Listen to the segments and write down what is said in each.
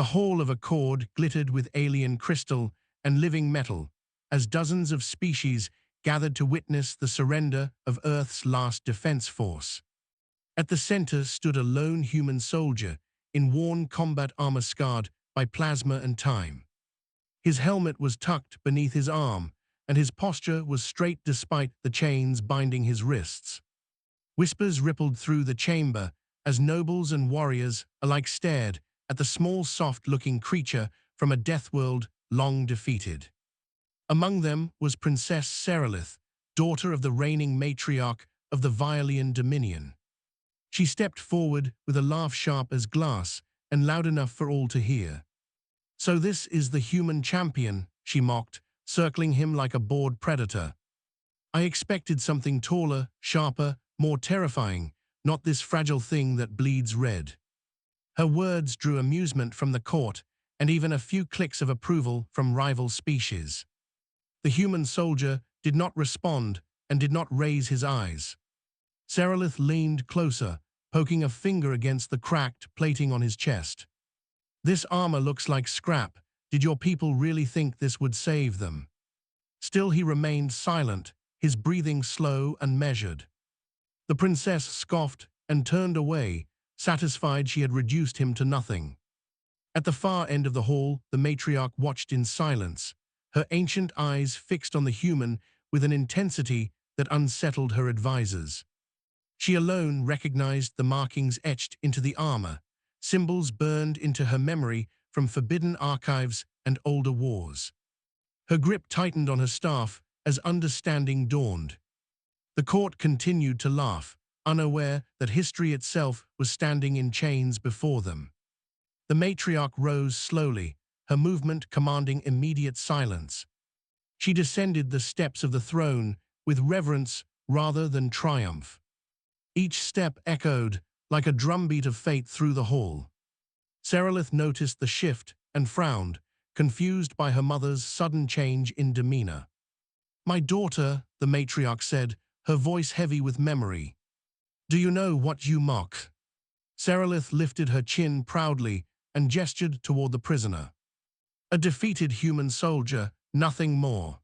The hall of Accord glittered with alien crystal and living metal, as dozens of species gathered to witness the surrender of Earth's last defense force. At the center stood a lone human soldier in worn combat armor scarred by plasma and time. His helmet was tucked beneath his arm, and his posture was straight despite the chains binding his wrists. Whispers rippled through the chamber as nobles and warriors alike stared at the small, soft-looking creature from a death world long defeated. Among them was Princess Seralith, daughter of the reigning matriarch of the Violian Dominion. She stepped forward with a laugh sharp as glass and loud enough for all to hear. "So this is the human champion," she mocked, circling him like a bored predator. "I expected something taller, sharper, more terrifying, not this fragile thing that bleeds red." Her words drew amusement from the court and even a few clicks of approval from rival species. The human soldier did not respond and did not raise his eyes. Seralith leaned closer, poking a finger against the cracked plating on his chest. "This armor looks like scrap. Did your people really think this would save them?" Still he remained silent, his breathing slow and measured. The princess scoffed and turned away, satisfied she had reduced him to nothing. At the far end of the hall, the matriarch watched in silence, her ancient eyes fixed on the human with an intensity that unsettled her advisors. She alone recognized the markings etched into the armor, symbols burned into her memory from forbidden archives and older wars. Her grip tightened on her staff as understanding dawned. The court continued to laugh, unaware that history itself was standing in chains before them. The matriarch rose slowly, her movement commanding immediate silence. She descended the steps of the throne with reverence rather than triumph. Each step echoed like a drumbeat of fate through the hall. Seralith noticed the shift and frowned, confused by her mother's sudden change in demeanor. "My daughter," the matriarch said, her voice heavy with memory. "Do you know what you mock?" Seralith lifted her chin proudly and gestured toward the prisoner. "A defeated human soldier, nothing more."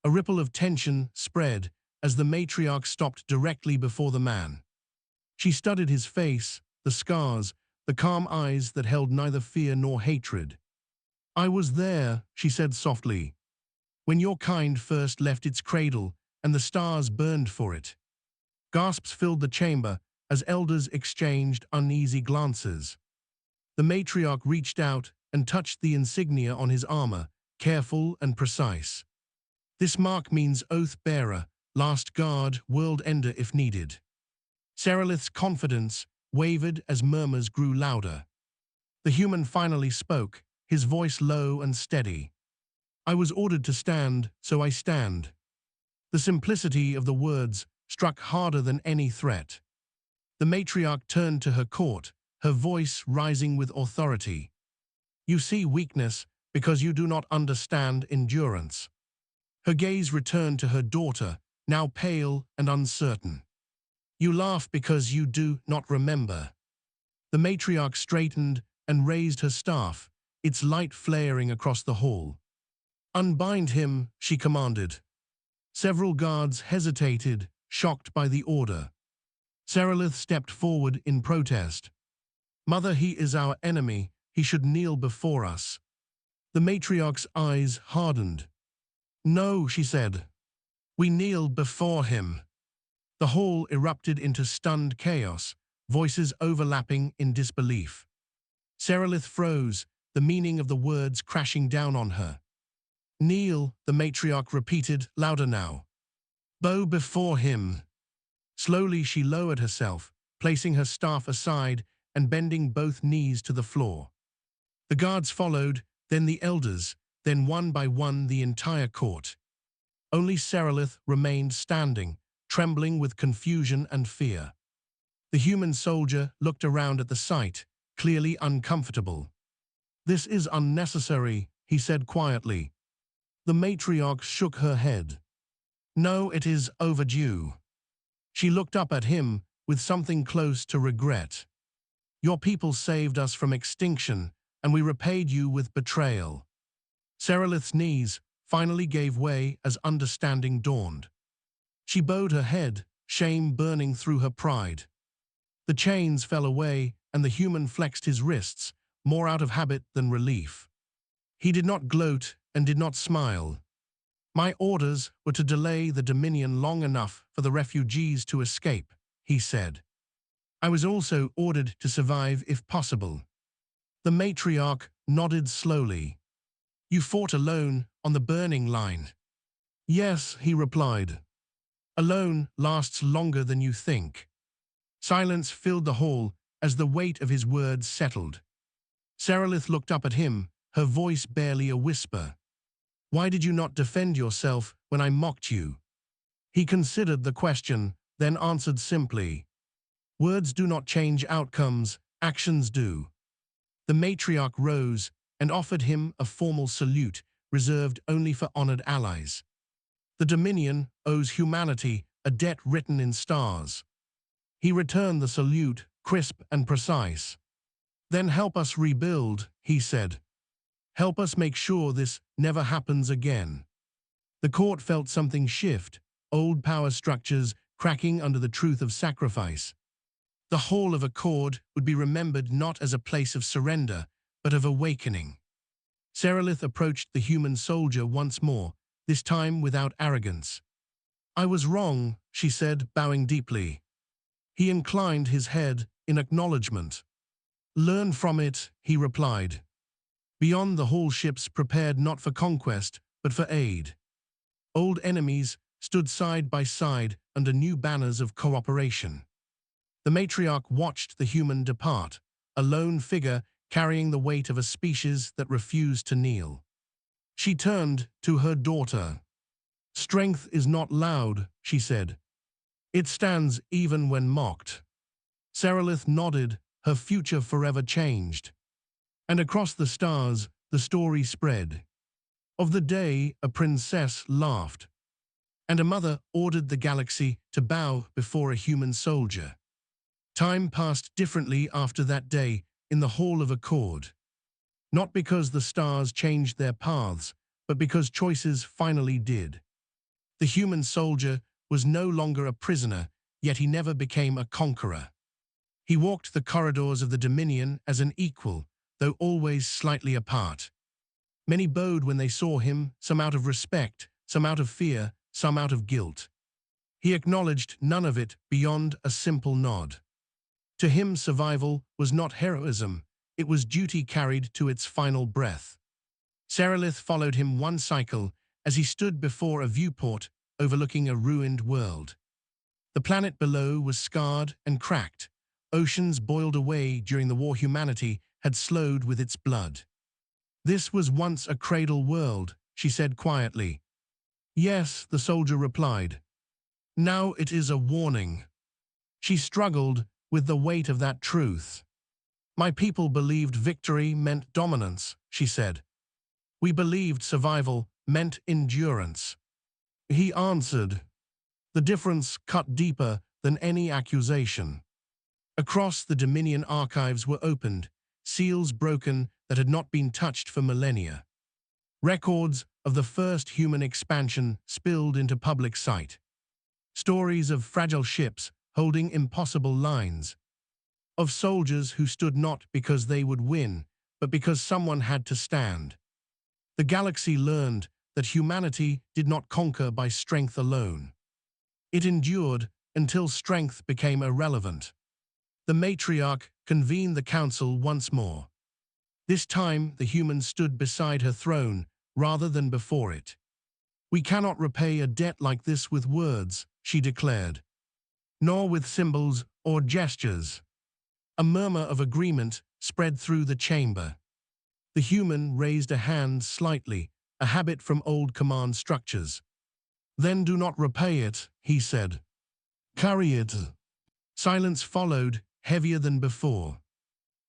A ripple of tension spread as the matriarch stopped directly before the man. She studied his face, the scars, the calm eyes that held neither fear nor hatred. "I was there," she said softly, "when your kind first left its cradle and the stars burned for it." Gasps filled the chamber as elders exchanged uneasy glances. The matriarch reached out and touched the insignia on his armor, careful and precise. "This mark means oath-bearer, last guard, world-ender if needed." Seralith's confidence wavered as murmurs grew louder. The human finally spoke, his voice low and steady. "I was ordered to stand, so I stand." The simplicity of the words struck harder than any threat. The matriarch turned to her court, her voice rising with authority. "You see weakness because you do not understand endurance." Her gaze returned to her daughter, now pale and uncertain. "You laugh because you do not remember." The matriarch straightened and raised her staff, its light flaring across the hall. "Unbind him," she commanded. Several guards hesitated, shocked by the order. Seralith stepped forward in protest. "Mother, he is our enemy. He should kneel before us." The matriarch's eyes hardened. "No," she said. "We kneel before him." The hall erupted into stunned chaos, voices overlapping in disbelief. Seralith froze, the meaning of the words crashing down on her. "Kneel," the matriarch repeated, louder now. "Bow before him." Slowly she lowered herself, placing her staff aside and bending both knees to the floor. The guards followed, then the elders, then one by one the entire court. Only Seralith remained standing, trembling with confusion and fear. The human soldier looked around at the sight, clearly uncomfortable. "This is unnecessary," he said quietly. The matriarch shook her head. "No, it is overdue." She looked up at him with something close to regret. "Your people saved us from extinction, and we repaid you with betrayal. Serelith's knees finally gave way as understanding dawned. She bowed her head, shame burning through her pride. The chains fell away, and the human flexed his wrists, more out of habit than relief. He did not gloat and did not smile. My orders were to delay the Dominion long enough for the refugees to escape, he said. I was also ordered to survive if possible. The matriarch nodded slowly. You fought alone on the burning line. Yes, he replied. Alone lasts longer than you think. Silence filled the hall as the weight of his words settled. Serelith looked up at him, her voice barely a whisper. Why did you not defend yourself when I mocked you? He considered the question, then answered simply. Words do not change outcomes, actions do. The matriarch rose and offered him a formal salute reserved only for honored allies. The Dominion owes humanity a debt written in stars. He returned the salute, crisp and precise. Then help us rebuild, he said. Help us make sure this never happens again. The court felt something shift, old power structures cracking under the truth of sacrifice. The Hall of Accord would be remembered not as a place of surrender, but of awakening. Serelith approached the human soldier once more, this time without arrogance. I was wrong, she said, bowing deeply. He inclined his head in acknowledgement. Learn from it, he replied. Beyond the hall ships prepared not for conquest, but for aid. Old enemies stood side by side under new banners of cooperation. The matriarch watched the human depart, a lone figure carrying the weight of a species that refused to kneel. She turned to her daughter. Strength is not loud, she said. It stands even when mocked. Serelith nodded, her future forever changed. And across the stars, the story spread. Of the day a princess laughed, and a mother ordered the galaxy to bow before a human soldier. Time passed differently after that day in the Hall of Accord. Not because the stars changed their paths, but because choices finally did. The human soldier was no longer a prisoner, yet he never became a conqueror. He walked the corridors of the Dominion as an equal, though always slightly apart. Many bowed when they saw him, some out of respect, some out of fear, some out of guilt. He acknowledged none of it beyond a simple nod. To him, survival was not heroism, it was duty carried to its final breath. Serelith followed him one cycle as he stood before a viewport overlooking a ruined world. The planet below was scarred and cracked. Oceans boiled away during the war humanity had slowed with its blood. This was once a cradle world, she said quietly. Yes, the soldier replied. Now it is a warning. She struggled with the weight of that truth. My people believed victory meant dominance, she said. We believed survival meant endurance. He answered. The difference cut deeper than any accusation. Across the Dominion archives were opened, seals broken that had not been touched for millennia. Records of the first human expansion spilled into public sight. Stories of fragile ships holding impossible lines. Of soldiers who stood not because they would win, but because someone had to stand. The galaxy learned that humanity did not conquer by strength alone. It endured until strength became irrelevant. The matriarch convened the council once more. This time the humans stood beside her throne rather than before it. We cannot repay a debt like this with words, she declared, nor with symbols or gestures. A murmur of agreement spread through the chamber. The human raised a hand slightly, a habit from old command structures. Then do not repay it, he said. Carry it. Silence followed, heavier than before.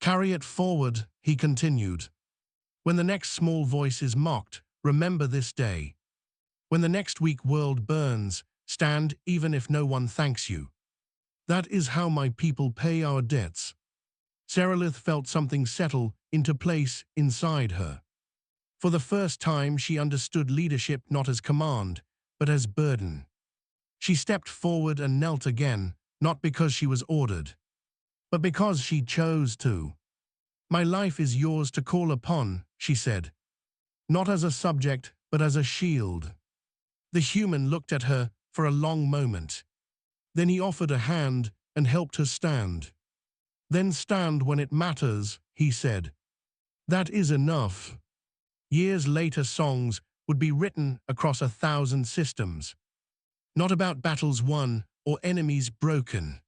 Carry it forward, he continued. When the next small voice is mocked, remember this day. When the next weak world burns, stand even if no one thanks you. That is how my people pay our debts. Seralith felt something settle into place inside her. For the first time, she understood leadership not as command, but as burden. She stepped forward and knelt again, not because she was ordered, but because she chose to. "My life is yours to call upon," she said, not as a subject, but as a shield. The human looked at her for a long moment. Then he offered a hand and helped her stand. "Then stand when it matters," he said. "That is enough." Years later, songs would be written across 1,000 systems, not about battles won or enemies broken,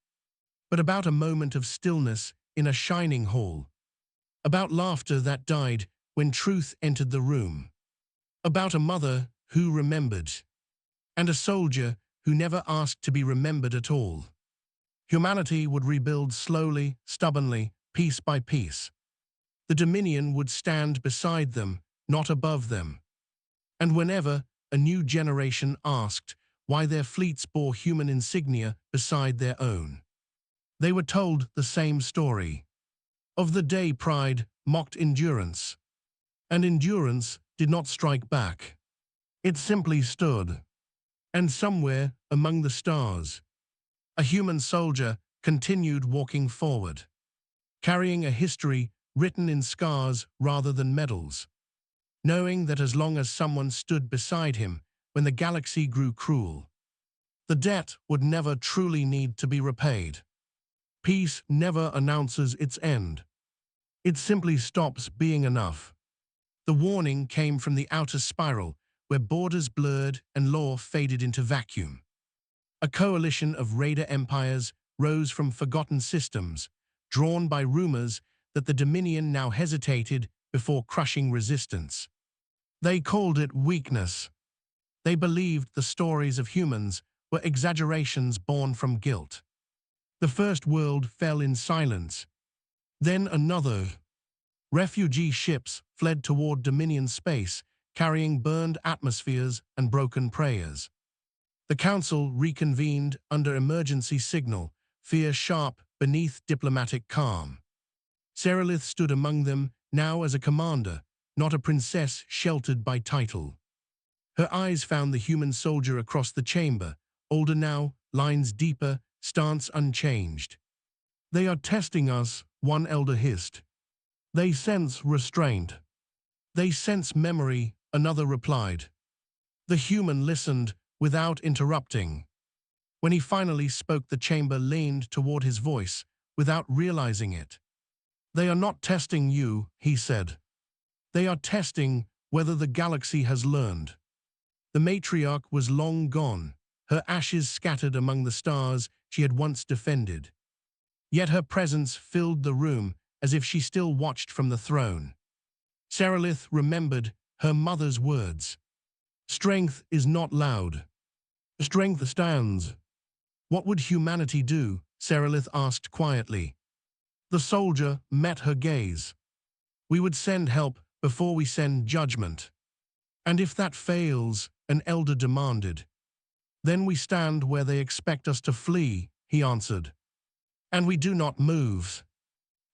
but about a moment of stillness in a shining hall, about laughter that died when truth entered the room, about a mother who remembered, and a soldier who never asked to be remembered at all. Humanity would rebuild slowly, stubbornly, piece by piece. The Dominion would stand beside them, not above them. And whenever a new generation asked why their fleets bore human insignia beside their own, they were told the same story. Of the day pride mocked endurance, and endurance did not strike back. It simply stood. And somewhere among the stars, a human soldier continued walking forward, carrying a history written in scars rather than medals, knowing that as long as someone stood beside him when the galaxy grew cruel, the debt would never truly need to be repaid. Peace never announces its end. It simply stops being enough. The warning came from the outer spiral, where borders blurred and law faded into vacuum. A coalition of raider empires rose from forgotten systems, drawn by rumors that the Dominion now hesitated before crushing resistance. They called it weakness. They believed the stories of humans were exaggerations born from guilt. The first world fell in silence. Then another. Refugee ships fled toward Dominion space, carrying burned atmospheres and broken prayers. The Council reconvened under emergency signal, fear sharp beneath diplomatic calm. Seralith stood among them, now as a commander, not a princess sheltered by title. Her eyes found the human soldier across the chamber, older now, lines deeper, stance unchanged. "They are testing us," one elder hissed. "They sense restraint. They sense memory," another replied. The human listened without interrupting. When he finally spoke, the chamber leaned toward his voice without realizing it. "They are not testing you," he said. "They are testing whether the galaxy has learned." The matriarch was long gone, her ashes scattered among the stars she had once defended. Yet her presence filled the room as if she still watched from the throne. Seralith remembered her mother's words. "Strength is not loud. Strength stands." "What would humanity do?" Seralith asked quietly. The soldier met her gaze. "We would send help before we send judgment. And if that fails," an elder demanded. "Then we stand where they expect us to flee," he answered. "And we do not move."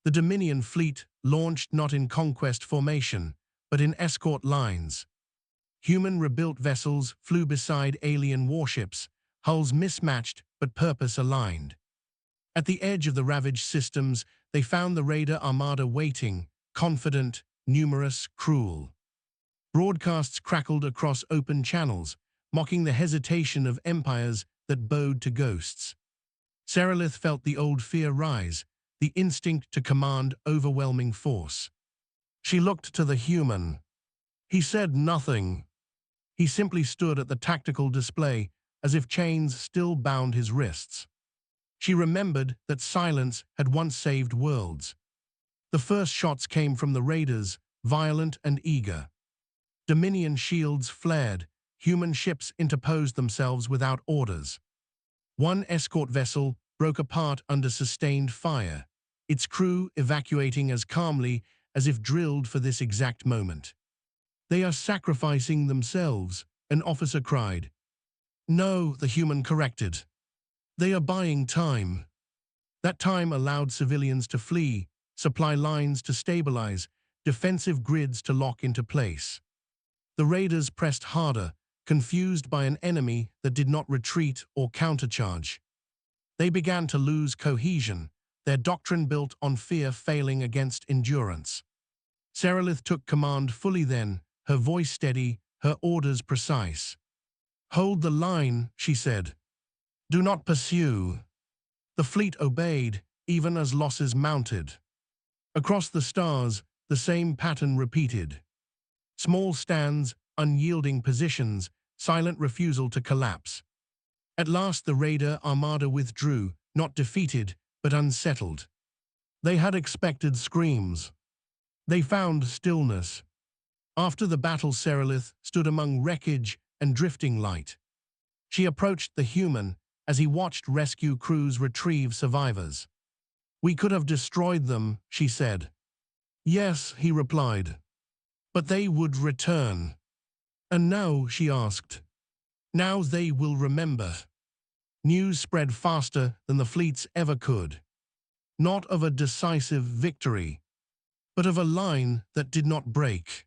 The Dominion fleet launched not in conquest formation, but in escort lines. Human rebuilt vessels flew beside alien warships, hulls mismatched but purpose aligned. At the edge of the ravaged systems, they found the raider armada waiting, confident, numerous, cruel. Broadcasts crackled across open channels, mocking the hesitation of empires that bowed to ghosts. Seralith felt the old fear rise, the instinct to command overwhelming force. She looked to the human. He said nothing. He simply stood at the tactical display, as if chains still bound his wrists. She remembered that silence had once saved worlds. The first shots came from the raiders, violent and eager. Dominion shields flared, human ships interposed themselves without orders. One escort vessel broke apart under sustained fire, its crew evacuating as calmly as if drilled for this exact moment. "They are sacrificing themselves," an officer cried. "No," the human corrected. "They are buying time." That time allowed civilians to flee, supply lines to stabilize, defensive grids to lock into place. The raiders pressed harder, confused by an enemy that did not retreat or countercharge. They began to lose cohesion, their doctrine built on fear failing against endurance. Seralith took command fully then, her voice steady, her orders precise. "Hold the line," she said. "Do not pursue." The fleet obeyed, even as losses mounted. Across the stars, the same pattern repeated. Small stands, unyielding positions, silent refusal to collapse. At last the raider armada withdrew, not defeated, but unsettled. They had expected screams. They found stillness. After the battle, Seralith stood among wreckage and drifting light. She approached the human as he watched rescue crews retrieve survivors. "We could have destroyed them," she said. "Yes," he replied. "But they would return." "And now," she asked. "Now they will remember." News spread faster than the fleets ever could. Not of a decisive victory, but of a line that did not break.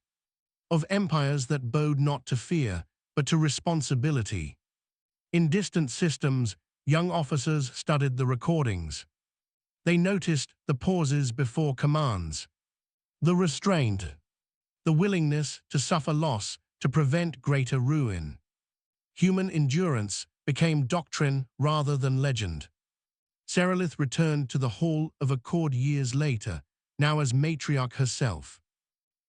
Of empires that bowed not to fear, but to responsibility. In distant systems, young officers studied the recordings. They noticed the pauses before commands. The restraint. The willingness to suffer loss to prevent greater ruin. Human endurance became doctrine rather than legend. Seralith returned to the Hall of Accord years later, now as matriarch herself.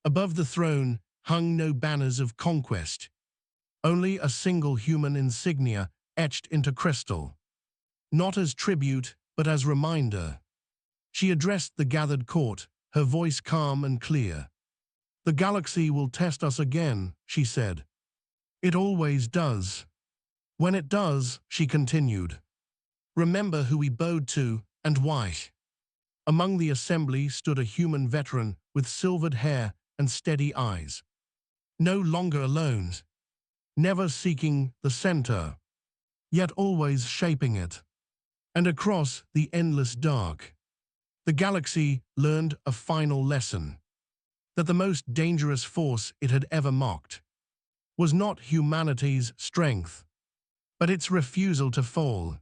Above the throne hung no banners of conquest, only a single human insignia etched into crystal. Not as tribute, but as reminder. She addressed the gathered court, her voice calm and clear. "The galaxy will test us again," she said. "It always does. When it does," she continued, "remember who we bowed to and why." Among the assembly stood a human veteran with silvered hair and steady eyes. No longer alone. Never seeking the center, yet always shaping it. And across the endless dark, the galaxy learned a final lesson. That the most dangerous force it had ever mocked was not humanity's strength, but its refusal to fall.